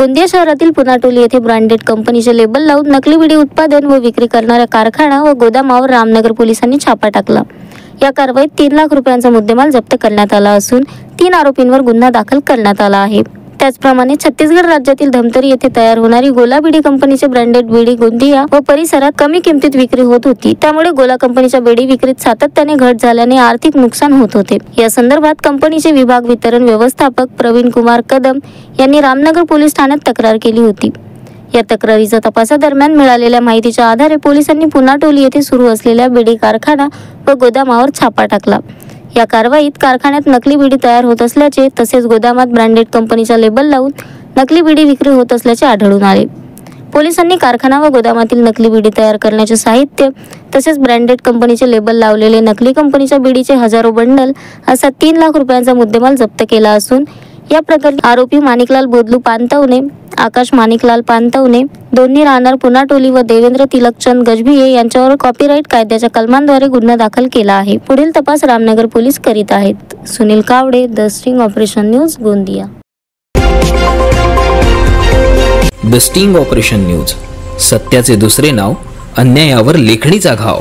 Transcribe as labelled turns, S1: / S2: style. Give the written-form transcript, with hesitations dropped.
S1: गोंदिया शहरातील पुनाटोली येथे ब्रँडेड कंपनीचे लेबल लावून नकली बिडी उत्पादन व विक्री करणाऱ्या कारखाना व गोदामावर रामनगर पोलिसांनी छापा टाकला। या कारवाईत 3 लाख रुपयांचा मुद्देमाल जप्त करण्यात आला असून 3 आरोपींवर गुन्हा दाखल करण्यात आला आहे। त्याचप्रमाणे छत्तीसगड राज्यातील धमतरी येथे तयार होणारी गोला बिडी कंपनीचे ब्रँडेड बिडी गोंदिया व परिसरात कमी किमतीत विक्री होत होती। त्यामुळे गोला कंपनीच्या बिडी विक्रीत सातत्याने घट झाल्याने आर्थिक नुकसान होत होते। या संदर्भात कंपनीचे विभाग वितरण व्यवस्थापक प्रवीण कुमार कदम यांनी रामनगर पोलीस ठाण्यात तक्रार केली होती। या तक्रारीच्या तपासादरम्यान मिळालेल्या माहितीच्या आधारे पोलिसांनी पुनाटोली येथे सुरू असलेल्या बिडी कारखाना व गोदामावर छापा टाकला। या कारवाईत कारखान्यात नकली बिडी तयार होत असल्याचे तसेच गोदामात ब्रँडेड कंपनीचा लेबल लावून नकली बिडी विक्री होत असल्याचे आढळून आले। पोलिसांनी कारखाना व गोदामातील नकली बिडी तयार करण्याचे साहित्य तसेच ब्रँडेड कंपनीचे लेबल लावलेले नकली कंपनीच्या बिडीचे हजारो बंडल असा 3 लाख रुपयांचा मुद्देमाल जप्त केला असून या प्रकरणी आरोपी माणिकलाल बोदलू पानतावणे, आकाश माणिकलाल पानतावणे दोन्ही राहणार पुनाटोली व देवेंद्र तिलकचंद गजभिये यांच्यावर कॉपीराईट कायद्याच्या कलमांद्वारे गुन्हा दाखल केला आहे। पुढील तपास रामनगर पोलीस करीत आहेत। Sunil Kawade, the sting operation news, Gondia.
S2: The sting operation news, सत्याचे दुसरे नाव, अन्यायावर लेखणीचा घाव।